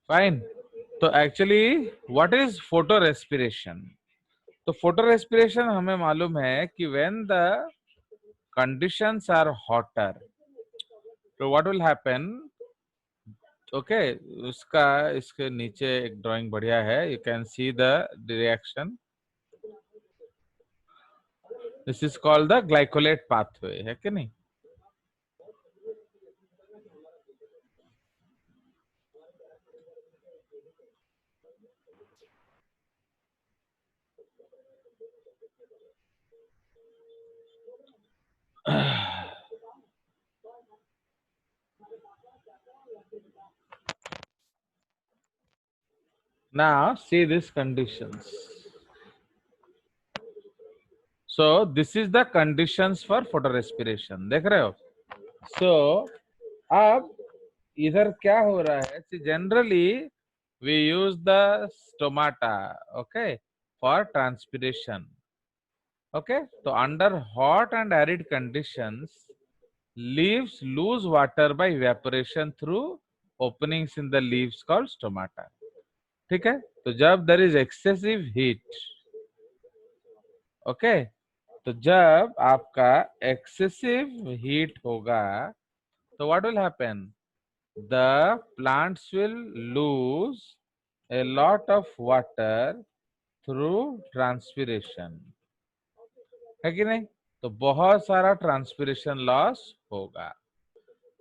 Fine. तो actually what is photo respiration? तो photo respiration हमें मालूम है कि when the conditions are hotter, तो व्हाट विल हैपन? ओके, उसका इसके नीचे एक ड्राइंग बढ़िया है, you can see the reaction. This is called the glycolate pathway, है कि नहीं? Now see these conditions. So this is the conditions for photorespiration. देख रहे हो? So अब इधर क्या हो रहा है? See, generally we use the stomata, okay, for transpiration. Okay, so under hot and arid conditions, leaves lose water by evaporation through openings in the leaves called stomata. ठीक है? तो जब there is excessive heat, okay, तो जब आपका excessive heat होगा तो what will happen? The plants will lose a lot of water through transpiration, है कि नहीं? तो बहुत सारा ट्रांसपिरेशन लॉस होगा।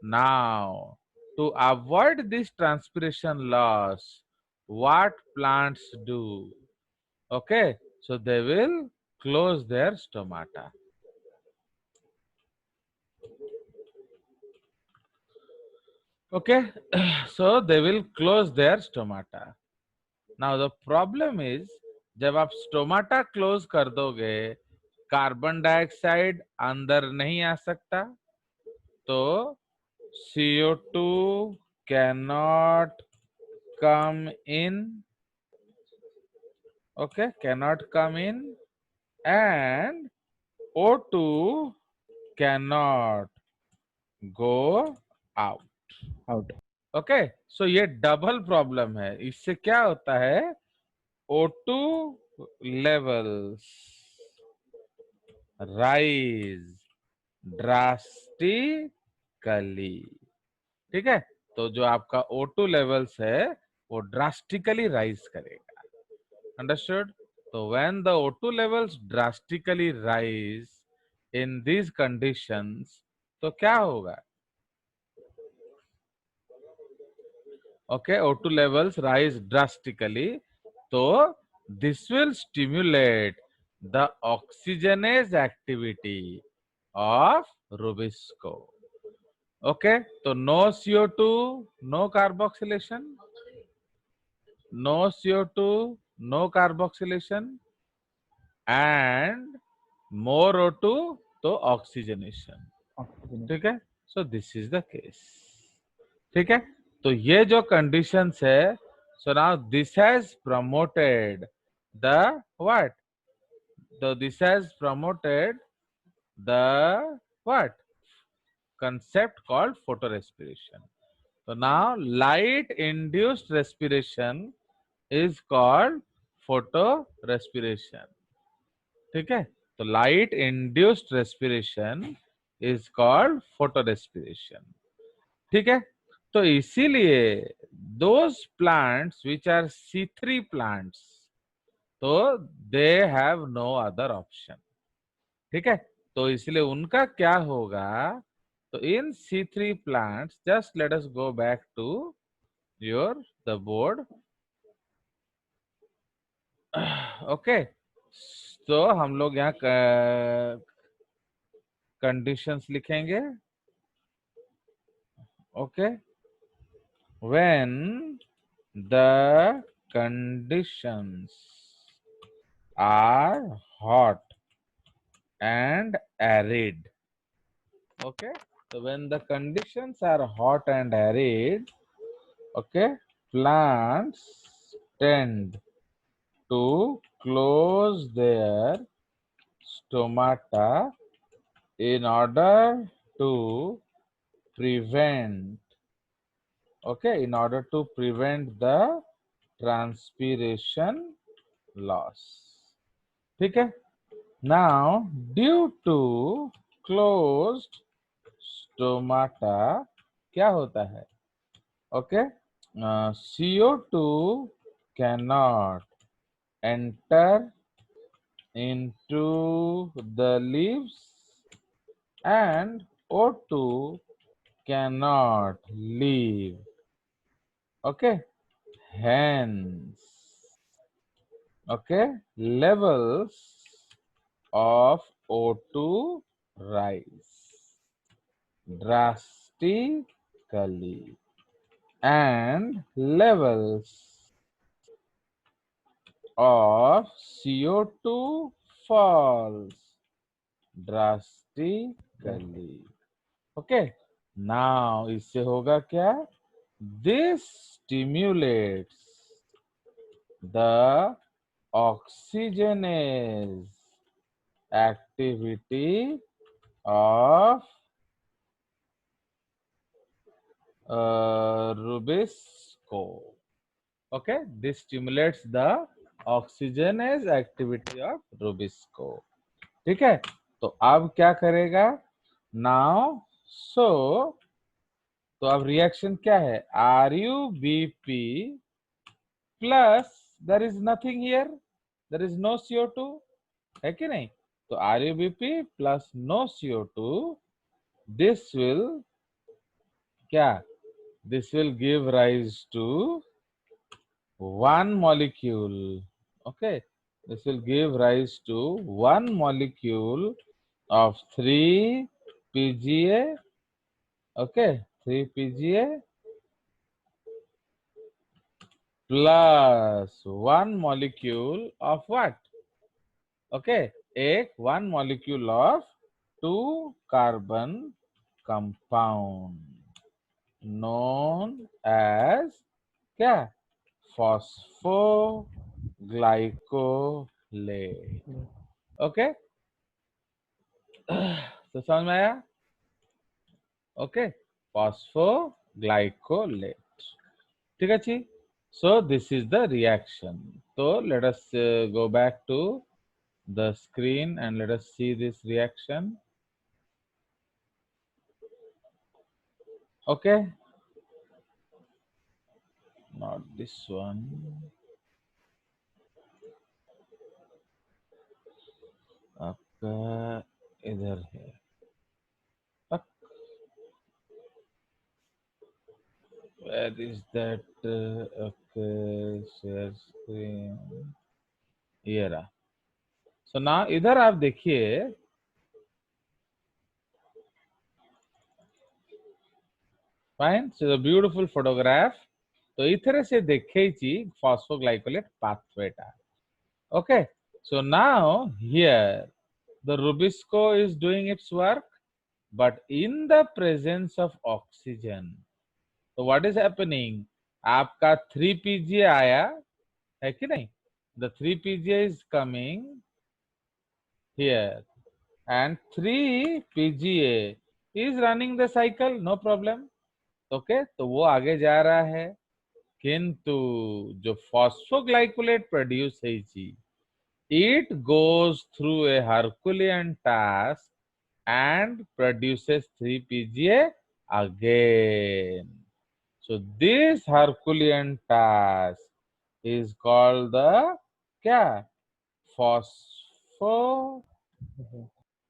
Now to avoid this transpiration loss, what plants do? Okay, so they will close their stomata. Okay, so they will close their stomata. Now the problem is, जब आप stomata close कर दोगे, carbon dioxide अंदर नहीं आ सकता, तो CO2 cannot come in, okay, cannot come in, and O2 cannot go out. Out. Okay, so ये double problem है। इससे क्या होता है? O2 levels rise drastically, ठीक है? तो जो आपका O2 लेवल्स है वो ड्रास्टिकली राइज करेगा। अंडरस्टूड? तो when the O2 levels drastically rise in these conditions, तो क्या होगा? Okay, O2 levels rise drastically, so this will stimulate the oxygenase activity of rubisco. Okay, so no CO2, no carboxylation, no CO2, no carboxylation, and more O2, तो oxygenation. Oxygen. ठीक है? So this is the case. ठीक है? तो ये जो conditions है, so now this has promoted the what? So this has promoted the what? Concept called photorespiration. So now light induced respiration is called photorespiration. ठीक है? तो light induced respiration is called photorespiration. ठीक है? तो इसीलिए those plants which are C3 plants, तो they have no other option. ठीक है? तो इसलिए उनका क्या होगा? तो in C3 plants, just let us go back to your the board. Okay, तो हम लोग यहाँ कंडीशंस लिखेंगे। Okay, when the conditions are hot and arid, okay, so when the conditions are hot and arid, okay, plants tend to close their stomata in order to prevent Okay, in order to prevent the transpiration loss. ठीक है? Now, due to closed stomata क्या होता है? Okay, CO2 cannot enter into the leaves and O2 cannot leave. Okay, hence, okay, levels of O2 rise drastically and levels of CO2 falls drastically. Okay, now इससे होगा क्या? This stimulates the oxygenase activity of Rubisco. Okay, this stimulates the oxygenase activity of Rubisco. ठीक है, तो अब क्या करेगा? Now, so तो अब रिएक्शन क्या है? RuBP plus there is nothing here, there is no CO2, है कि नहीं? तो RuBP plus no CO2, this will क्या? This will give rise to one molecule. Okay, this will give rise to one molecule of 3 PGA. Okay, 3 PGA plus one molecule of what? Okay, one molecule of 2 carbon compound known as क्या? Phosphoglycolate. Okay, तो समझ में आया? Okay, phosphoglycolate. ठीक है जी? So this is the reaction. So let us go back to the screen and let us see this reaction. Okay, not this one. आपका इधर है. Where is that? Okay, share screen. ये रहा. So now इधर आप देखिए. Fine. So the beautiful photograph. तो इधर से देखे जी phosphoglycolate pathway टा. Okay. So now here the Rubisco is doing its work, but in the presence of oxygen. So what is happening? आपका 3 PGA आया है कि नहीं? The 3 PGA is coming here and 3 PGA is running the cycle, no problem. Okay, तो वो आगे जा रहा है, किंतु जो phosphoglycolate produce है जी, it goes through a Herculean task and produces 3 PGA again. So this Herculean task is called the क्या? Phospho,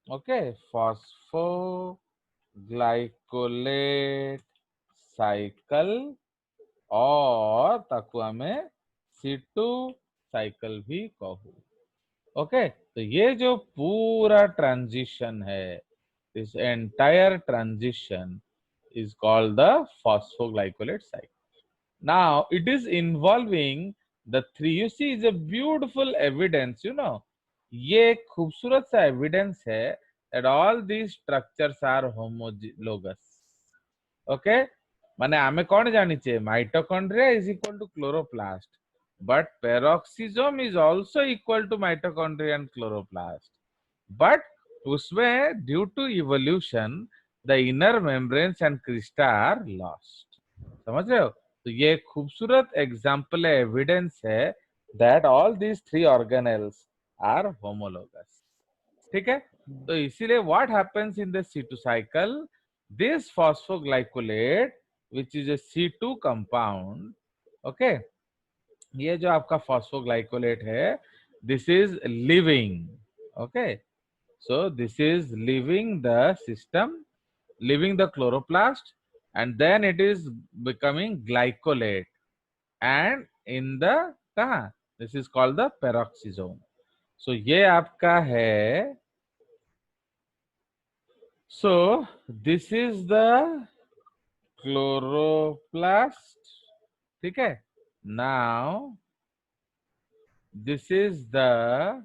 okay, phosphoglycolate cycle और ताकू हमें C2 साइकिल भी कहू. ओके, तो ये जो पूरा ट्रांजिशन है, this entire transition is called the phosphoglycolate cycle. Now it is involving the three. You see, is a beautiful evidence. You know, ये एक खूबसूरत सा evidence है that all these structures are homologous. Okay, माने आमे कौन जानी चाहिए? Mitochondria is equal to chloroplast, but peroxisome is also equal to mitochondria and chloroplast. But उसमें due to evolution, the inner membranes and crista are lost. समझ रहे हो? तो ये खूबसूरत एग्जाम्पल है, एविडेंस है that all these three organelles are homologous. ठीक है, तो इसीलिए what happens in the C2 cycle, this phosphoglycolate which is a C2 compound, okay, ये जो आपका फॉस्फोग्लाइकोलेट है, this is living, okay, so this is leaving the system, leaving the chloroplast, and then it is becoming glycolate, and in the कहाँ, this is called the peroxisome. So ये आपका है, so this is the chloroplast, ठीक है, now this is the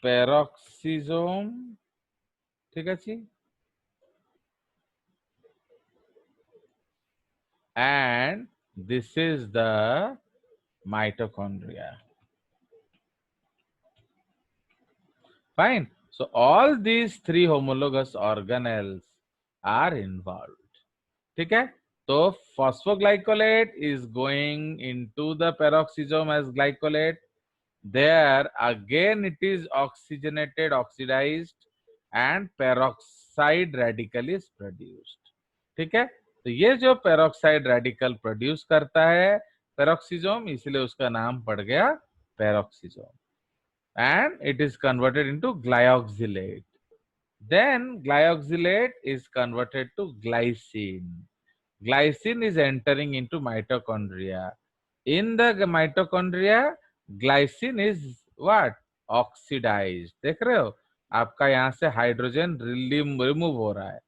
peroxisome, ठीक है जी, and this is the mitochondria. Fine. So all these three homologous organelles are involved. ठीक है, तो phosphoglycolate is going into the peroxisome as glycolate. There again it is oxygenated, oxidized, and peroxide radical is produced. ठीक है, तो ये जो peroxide radical produce करता है peroxisome, इसलिए उसका नाम पड़ गया peroxisome, and it is converted into glyoxylate. Then glyoxylate is converted to glycine. Glycine is entering into mitochondria. In the mitochondria, glycine is what? Oxidized. देख रहे हो? आपका यहाँ से हाइड्रोजन रिमूव हो रहा है,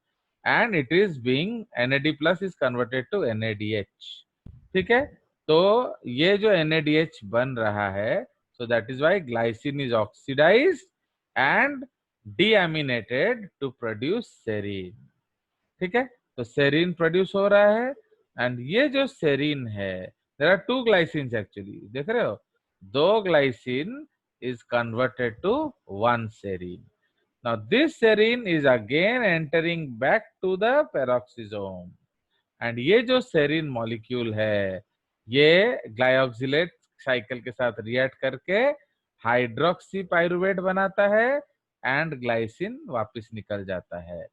and it is being NAD plus is converted to NADH. ठीक है, तो ये जो NADH बन रहा है, so that is why glycine is oxidized and deaminated to produce serine. ठीक है, तो सेरीन प्रोड्यूस हो रहा है, एंड ये जो सेरीन है, देयर आर टू ग्लाइसिन्स एक्चुअली, देख रहे हो, दो glycine is converted to one serine. Now this serine is again entering back to the peroxisome, and ये जो सेरीन मॉलिक्यूल है, ये ग्लायोक्सिलेट साइकिल के साथ रिएक्ट करके हाइड्रोक्सी पाइरुवेट बनाता है, एंड ग्लाइसिन वापस निकल जाता है.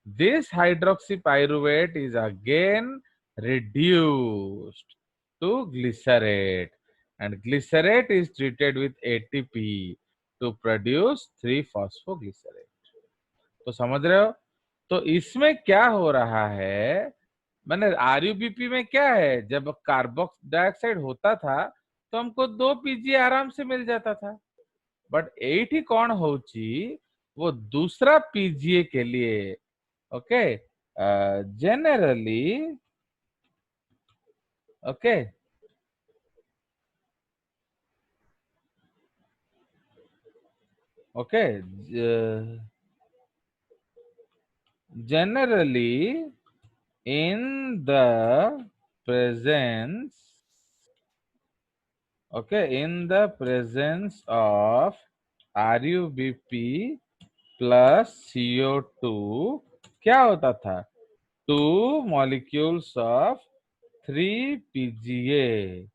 This hydroxypyruvate is again reduced to glycerate, and glycerate is treated with ATP to produce 3-phosphoglycerate. तो समझ रहे हो? तो इसमें क्या हो रहा है, मैंने RUBP में क्या है, जब कार्बन डाइऑक्साइड होता था तो हमको 2 PGA आराम से मिल जाता था, बट एठी कौन होची, वो दूसरा PGA के लिए, okay, generally, okay, okay, generally in the presence, okay, in the presence of RUBP plus CO2, क्या होता था, 2 molecules of 3 PGA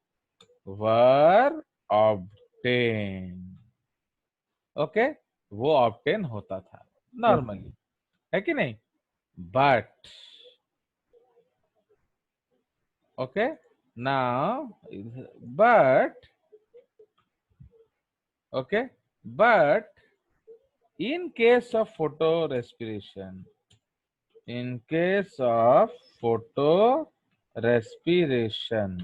were obtained. Okay, वो ऑब्टेन होता था नॉर्मली, है कि नहीं, but okay, now, but okay, but in case of photo respiration, in case of photo respiration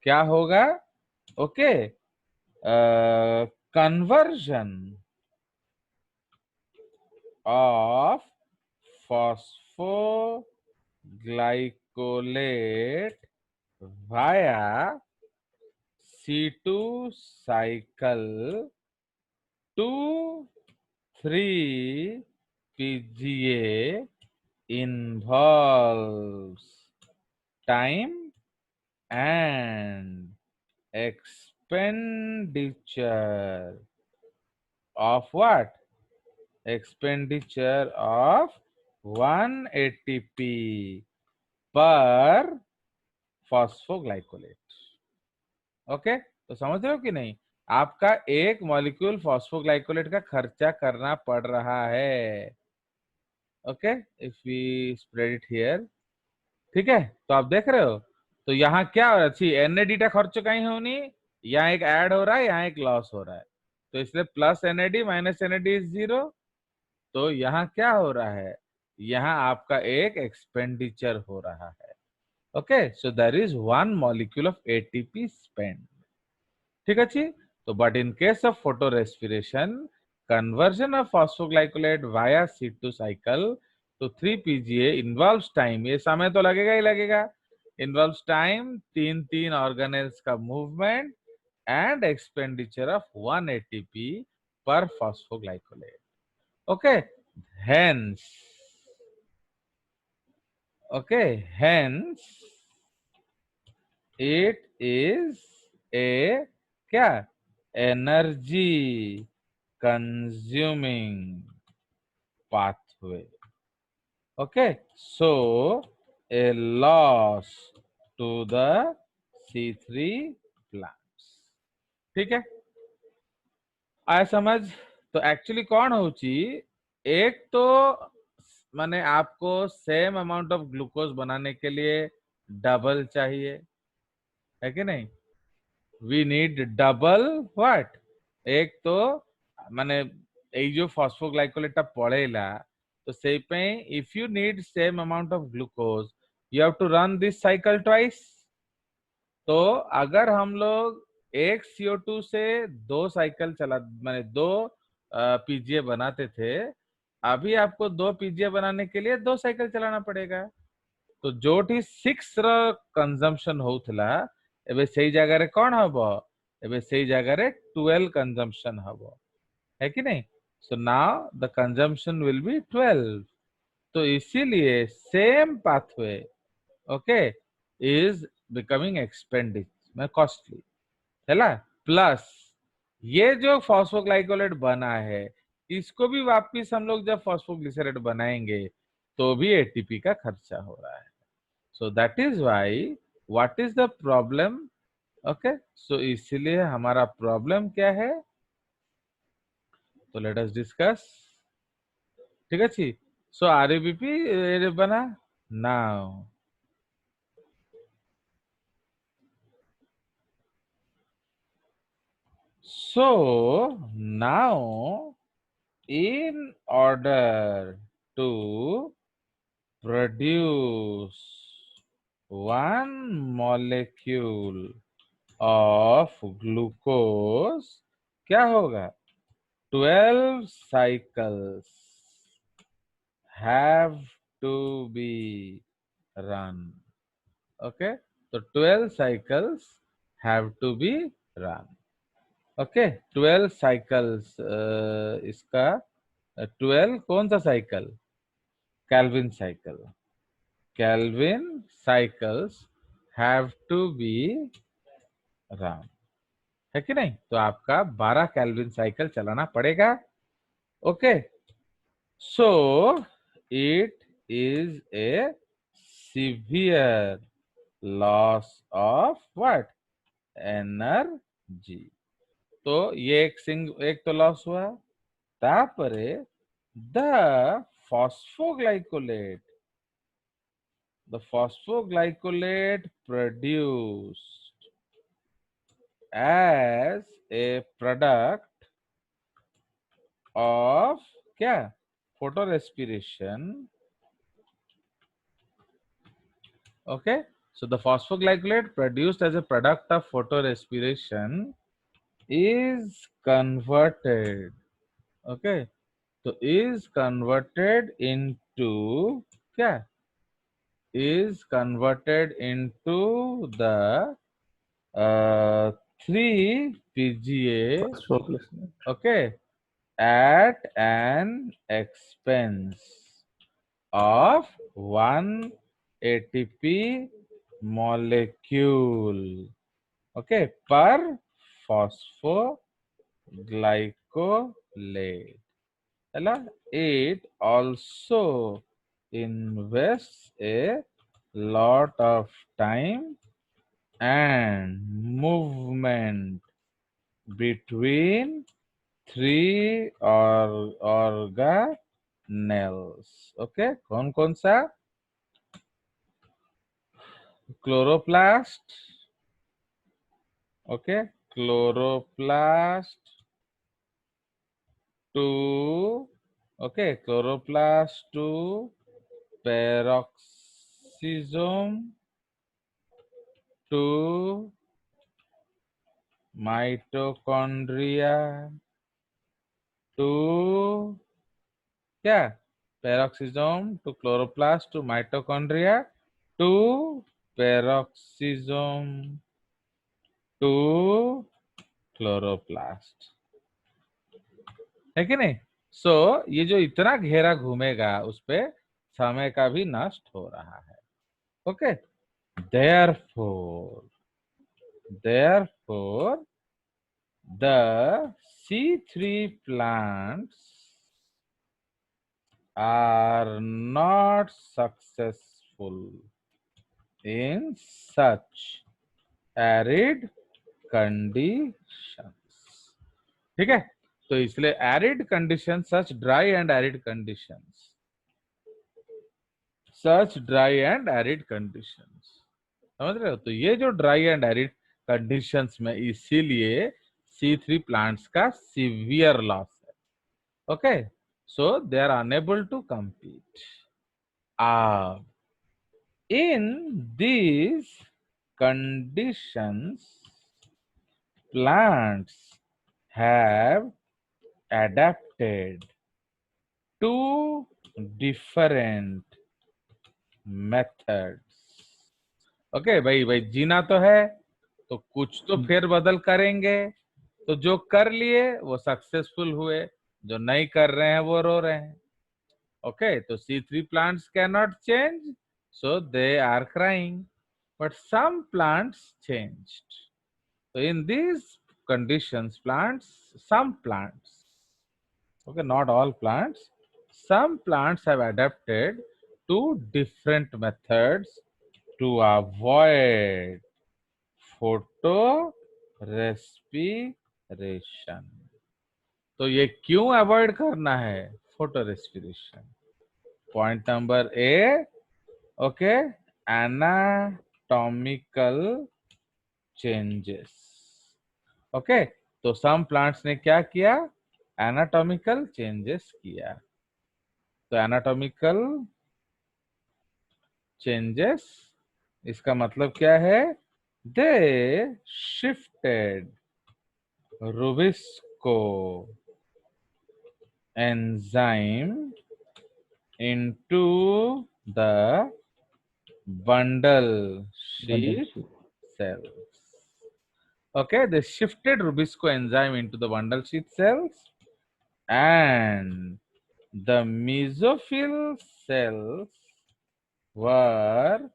क्या होगा, okay, conversion of phosphoglycolate via C2 cycle to 3 PGA involves time and expenditure of what? Expenditure of 1 ATP पर phosphoglycolate. Okay, तो समझ रहे हो कि नहीं, आपका एक मॉलिक्यूल फॉस्फोग्लाइकोलेट का खर्चा करना पड़ रहा है। Okay, if we spread it here, ठीक है, तो आप देख रहे हो, तो यहाँ क्या हो रहा है, सी एनएडी खर्च कहीं होनी, यहाँ एक ऐड हो रहा है, यहाँ एक लॉस हो रहा है, तो इसलिए plus NAD minus NAD is zero. तो यहाँ क्या हो रहा है, यहाँ आपका एक एक्सपेंडिचर हो रहा है। Okay, so there is one molecule of ATP spend. ठीक है जी। तो but in case of photo respiration, conversion of phosphoglycolate via C2 cycle to 3-PGA involves time, ये समय तो लगेगा ही लगेगा, involves time, तीन ऑर्गेनेल्स का movement and expenditure of 1 ATP per phosphoglycolate. Okay, hence, it is a क्या, energy consuming pathway. Okay, so a loss to the C3 plants. ठीक है, आया समझ। तो एक्चुअली कौन होची, एक तो माने आपको सेम अमाउंट ऑफ ग्लूकोज बनाने के लिए डबल चाहिए, है कि नहीं, वी नीड डबल व्हाट, एक तो माने এই जो फॉस्फोग्लाइकोलेट पड़ेला, तो सेई पे if you need same amount of glucose you have to run this cycle twice. तो अगर हम लोग एक CO2 से दो साइकिल चला माने दो पीजीए बनाते थे, अभी आपको दो पीजीए बनाने के लिए दो साइकिल चलाना पड़ेगा। तो जोठी 6 ର कंजम्पशन होउथला एबे सेई जगह रे कोन हबो, एबे सेई जगह रे 12 कंजम्पशन हबो, है कि नहीं। So now the consumption will be 12। तो इसीलिए same pathway, okay, is becoming expenditure में कॉस्टली है। प्लस ये जो फॉस्फोग्लाइकोलेट बना है, इसको भी वापिस हम लोग जब फॉस्फोग्लिसरेट बनाएंगे तो भी एटीपी का खर्चा हो रहा है। So that is why what is the problem. Okay, so इसीलिए हमारा प्रॉब्लम क्या है, तो लेट अस डिस्कस। ठीक है जी। सो आरबीपी बना now, so now in order to produce one molecule of glucose क्या होगा, 12 cycles have to be run. Okay, so 12 cycles have to be run. Okay, 12 cycles, इसका 12 कौन सा cycle, Calvin cycle, Calvin cycles have to be run, है कि नहीं। तो आपका 12 कैल्विन साइकिल चलाना पड़ेगा। Okay, so it is a severe loss of what, energy. तो ये एक तो लॉस हुआ, तापरे the phosphoglycolate, the phosphoglycolate produced as a product of क्या, photorespiration. Okay, so the phosphoglycolate produced as a product of photorespiration is converted, okay, so is converted into क्या, is converted into the 3 PGA, Phosphoglycerate. okay, at an expense of 1 ATP molecule, okay, per phosphoglycolate. It also invests a lot of time and movement between three organelles. Okay, कौन कौन सा? Chloroplast. Okay, chloroplast to, okay, chloroplast to peroxisome to mitochondria to क्या? Peroxisome to chloroplast to mitochondria to peroxisome to chloroplast. है कि नहीं? सो ये जो इतना घेरा घूमेगा उस पे समय का भी नष्ट हो रहा है. Okay, therefore the C3 plants are not successful in such arid conditions. ठीक है, तो इसलिए arid condition, such dry and arid conditions, such dry and arid conditions, समझ रहे हो? तो ये जो ड्राई एंड एरिड कंडीशंस में इसीलिए C3 प्लांट्स का सीवियर लॉस है. Okay, so they are unable to compete. In these conditions, plants have adapted two different methods. Okay भाई, भाई जीना तो है तो कुछ तो फेर बदल करेंगे. तो जो कर लिए वो सक्सेसफुल हुए, जो नहीं कर रहे हैं वो रो रहे हैं. ओके, तो C3 plants cannot change, so they are crying. But some plants changed. So in these conditions, some plants, okay, not all plants, some plants have adapted to different methods to avoid photorespiration. तो ये क्यों avoid करना है photo respiration? Point number A, okay, anatomical changes. Okay, तो some plants ने क्या किया? Anatomical changes किया. तो एनाटॉमिकल चेंजेस, इसका मतलब क्या है? They shifted Rubisco enzyme into the bundle sheath cells. Okay, they shifted Rubisco enzyme into the bundle sheath cells, and the mesophyll cells were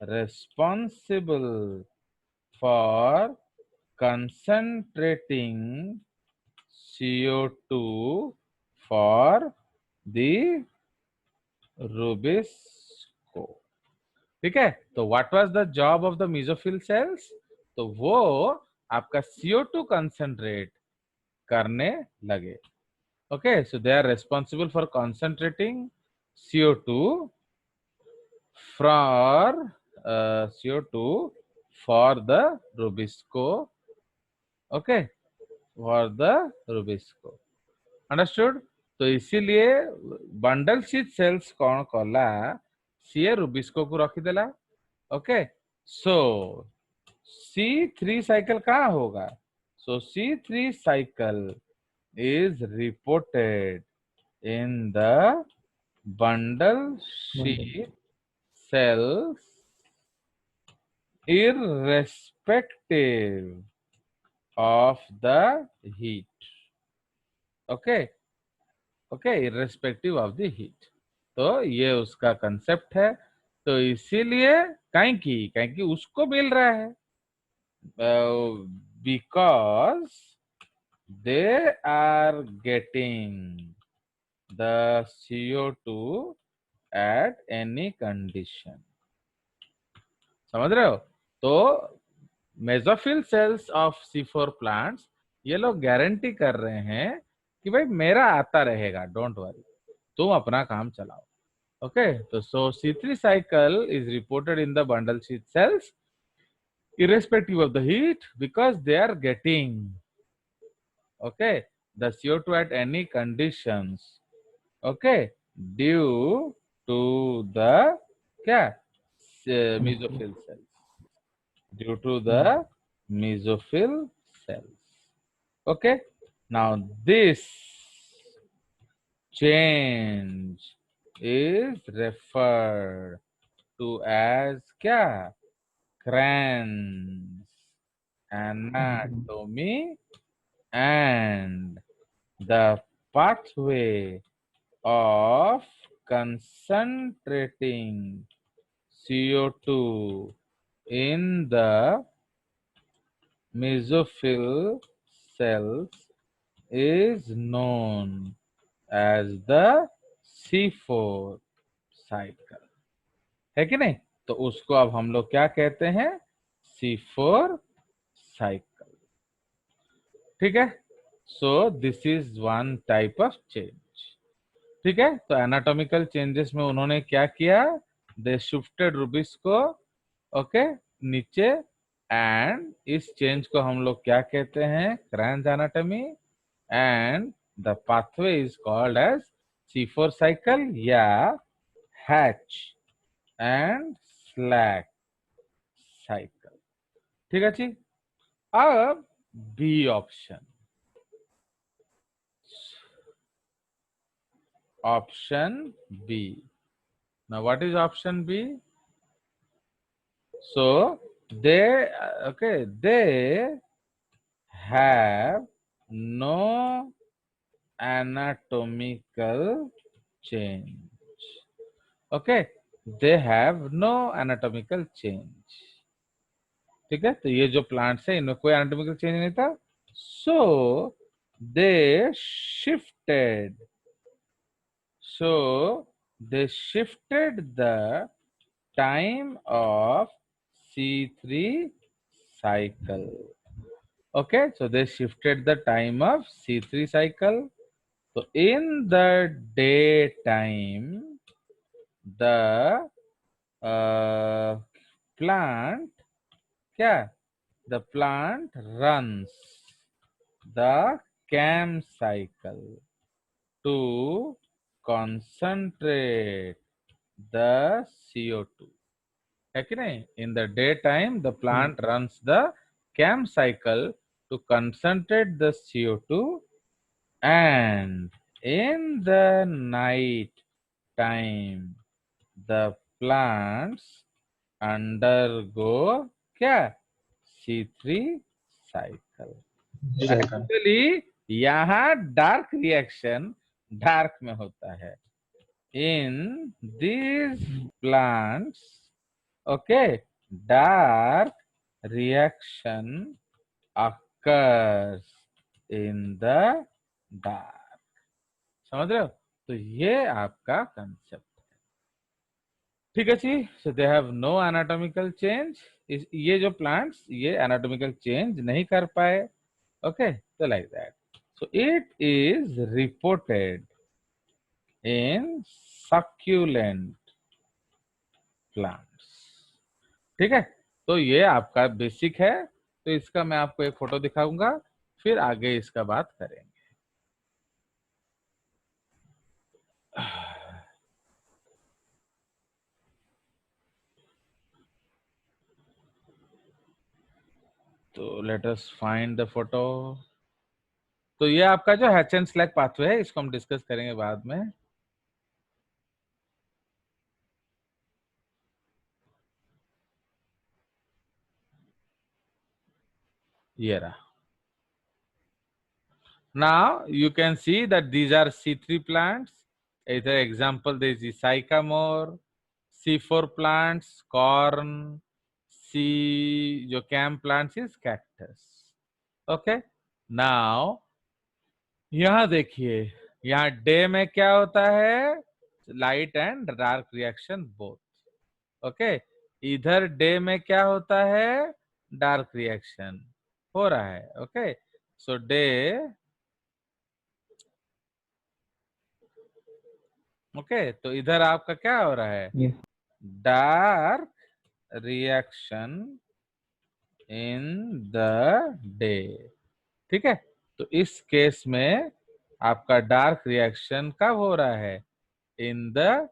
responsible for concentrating CO2 for the Rubisco. ठीक है, तो what was the job of the mesophyll cells? तो वो आपका CO2 concentrate करने लगे. Okay, so they are responsible for concentrating CO2 CO2 for the Rubisco. Okay, for the Rubisco. Understood? तो इसीलिए बंडल शीट सेल्स कौन कला सीए रुबिस्को को रखीदेला. ओके, सो C3 साइकिल कहाँ होगा? सो C3 cycle is reported in the bundle sheath cells irrespective of the heat. Okay, okay, irrespective of the heat. तो ये उसका कंसेप्ट है. तो इसीलिए कहीं उसको मिल रहा है, because they are getting the CO2 at any condition. समझ रहे हो? तो mesophyll cells of C4 plants, ये लोग गारंटी कर रहे हैं कि भाई मेरा आता रहेगा, डोंट वरी, तुम अपना काम चलाओ। ओके, तो सो C3 cycle is reported in the bundle sheath cells irrespective of the heat because they are getting, okay, the CO2 at any conditions, okay, due to the क्या mesophil cells, due to the mesophil cells. Okay, now this change is referred to as क्या? Kranz anatomy, and the pathway of concentrating CO2 in the mesophil cells is known as the C4 cycle, है कि नहीं? तो उसको अब हम लोग क्या कहते हैं? C4 cycle, ठीक है? So this is one type of change, ठीक है? तो एनाटॉमिकल चेंजेस में उन्होंने क्या किया? दे शिफ्टेड रूबिस को, ओके, नीचे, एंड इस चेंज को हम लोग क्या कहते हैं? Kranz anatomy, and the pathway is called as C4 cycle या हैच एंड स्लैक साइकिल, ठीक है जी? अब B option, option B. Now, what is option B? So they have no anatomical change. Okay, they have no anatomical change. ठीक है? तो ये जो प्लांट्स है इनमें कोई एनाटॉमिकल चेंज नहीं था. So they shifted. So they shifted the time of C3 cycle. Okay, so they shifted the time of C3 cycle. So in the daytime, the plant, क्या? The plant runs the CAM cycle to concentrate the CO2. है कि नहीं? In the daytime, the plant runs the CAM cycle to concentrate the CO2, and in the night time, the plants undergo क्या? C3 cycle. Actually, यहाँ dark reaction dark में होता है. In these plants, okay, dark reaction occurs in the dark. समझ रहे हो? तो ये आपका कंसेप्ट है, ठीक है जी? So they have no anatomical change. ये जो प्लांट्स ये एनाटॉमिकल चेंज नहीं कर पाए. ओके, तो like that. So it is reported in succulent plants, ठीक है? तो ये आपका बेसिक है. तो इसका मैं आपको एक फोटो दिखाऊंगा, फिर आगे इसका बात करेंगे. तो let us find the photo. तो ये आपका जो हैच एंड स्लैक पाथवे है, इसको हम डिस्कस करेंगे बाद में. ये रहा. Now you can see that these are C3 plants. As an example, there is sycamore, C4 plants, corn, C जो CAM plants is cactus. Okay. Now यहाँ देखिए, यहाँ डे में क्या होता है? Light and dark reaction both. Okay, इधर day में क्या होता है, डार्क रिएक्शन हो रहा है। ओके, सो डे, ओके, तो इधर आपका क्या हो रहा है, Yes. Dark reaction in the day. ठीक है, तो इस केस में आपका डार्क रिएक्शन कब हो रहा है, in the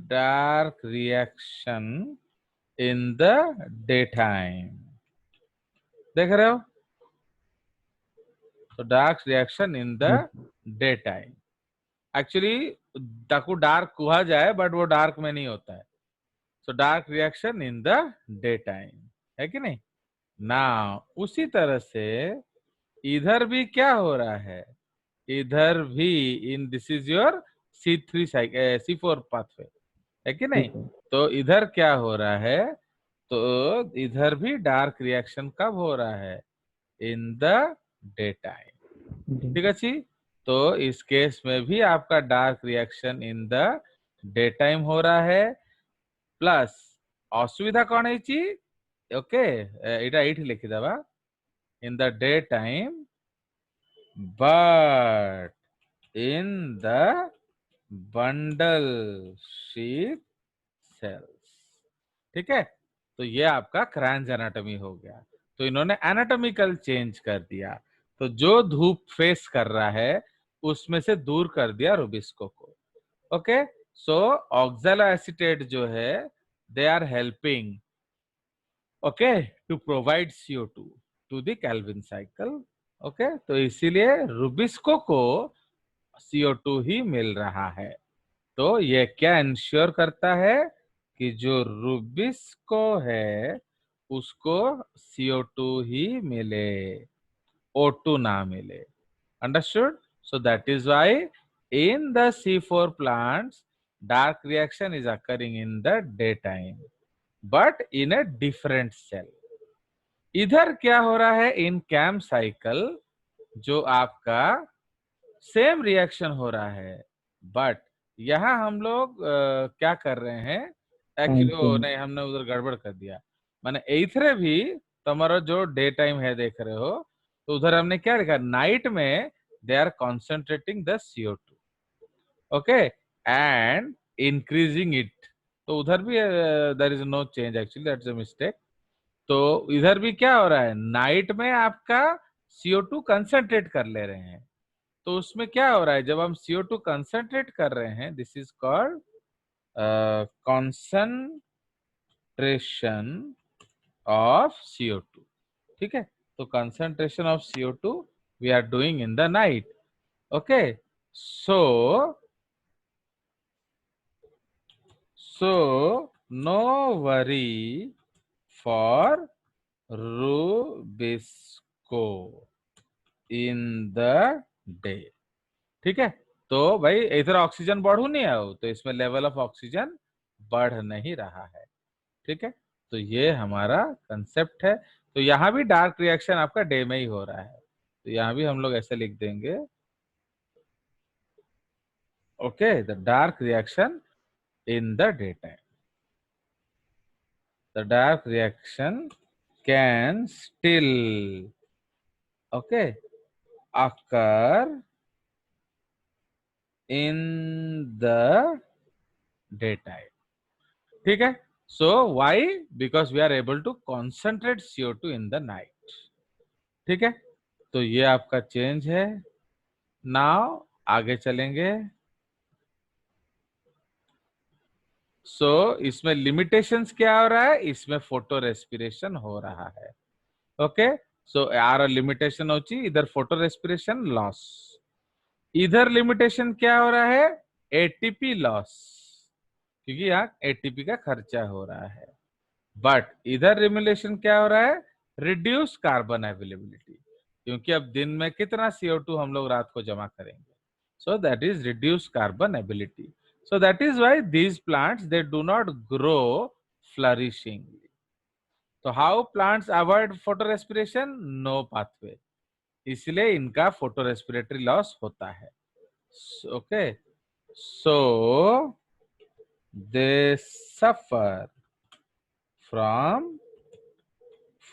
dark reaction in the day time. देख रहे हो, तो dark reaction in the Yes. Day time. Actually ताकू डार्क कहा जाए बट वो डार्क में नहीं होता है। So dark reaction in the day time, है कि नहीं। ना उसी तरह से इधर भी क्या हो रहा है, इधर भी in this is your C3 C4 pathway, है कि नहीं। Yes, sir. तो इधर क्या हो रहा है, तो इधर भी डार्क रिएक्शन कब हो रहा है, इन द डे टाइम। Yes. ठीक है जी, तो इस केस में भी आपका dark reaction in the day time हो रहा है। प्लस असुविधा कौन है ची, ओके, इटा एठी लिखि दबा, इन the day time but in the bundle sheath cells. ठीक है, तो ये आपका क्रैंज एनाटॉमी हो गया। तो इन्होंने एनाटॉमिकल चेंज कर दिया, तो जो धूप फेस कर रहा है उसमें से दूर कर दिया रुबिस्को को। ओके, सो ऑक्सैलोएसीटेट जो है they are helping, okay, to provide CO2 to the Calvin cycle. Okay, तो इसीलिए रुबिस्को को CO2 ही मिल रहा है। तो ये क्या इंश्योर करता है कि जो रुबिस्को है उसको CO2 ही मिले, O2 ना मिले। Understood? So that is why in the C4 plants, dark reaction is occurring in the daytime, but in a different cell. इधर क्या हो रहा है, इन कैम साइकिल जो आपका सेम रिएक्शन हो रहा है, बट यहाँ हम लोग क्या कर रहे हैं, Time एक्चुअली change. नहीं, हमने उधर गड़बड़ कर दिया। माने एथरे भी तुम्हारा जो डे टाइम है देख रहे हो, तो उधर हमने क्या लिखा, नाइट में they are concentrating the CO2, okay, and increasing it. तो उधर भी there is no change, actually that's a mistake. तो इधर भी क्या हो रहा है, नाइट में आपका CO2 कंसंट्रेट कर ले रहे हैं। तो उसमें क्या हो रहा है, जब हम CO2 कंसंट्रेट कर रहे हैं, this is called concentration of CO2। ठीक है, तो concentration of CO2 we are doing in the night. Okay, so no worry for rubisco in the day. ठीक है, तो भाई इधर ऑक्सीजन बढ़ू नहीं आओ, तो इसमें लेवल ऑफ ऑक्सीजन बढ़ नहीं रहा है। ठीक है, तो ये हमारा कंसेप्ट है। तो यहाँ भी डार्क रिएक्शन आपका डे में ही हो रहा है, तो यहाँ भी हम लोग ऐसे लिख देंगे, okay, the dark reaction in the day time, the dark reaction can still, okay, occur in the daytime। ठीक है, so why, because we are able to concentrate CO2 in the night। ठीक है, तो ये आपका चेंज है। Now आगे चलेंगे। इसमें लिमिटेशंस क्या हो रहा है, इसमें फोटो रेस्पिरेशन हो रहा है। ओके, सो यार लिमिटेशन होची इधर फोटो रेस्पिरेशन लॉस, इधर लिमिटेशन क्या हो रहा है, ATP लॉस, क्योंकि यहाँ ATP का खर्चा हो रहा है। बट इधर रिमुलेशन क्या हो रहा है, रिड्यूस कार्बन अवेलेबिलिटी, क्योंकि अब दिन में कितना CO2 हम लोग रात को जमा करेंगे, so that is reduced carbon ability। So that is why these plants they do not grow flourishingly। तो how plants avoid photorespiration, no pathway, इसलिए इनका फोटो रेस्पिरेटरी लॉस होता है। Okay, so they suffer from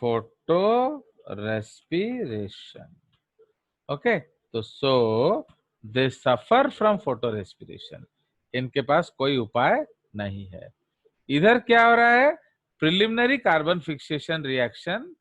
photorespiration. Okay, तो सो दे suffer from photo respiration, इनके पास कोई उपाय नहीं है। इधर क्या हो रहा है, प्रिलिमिनरी कार्बन फिक्सेशन रिएक्शन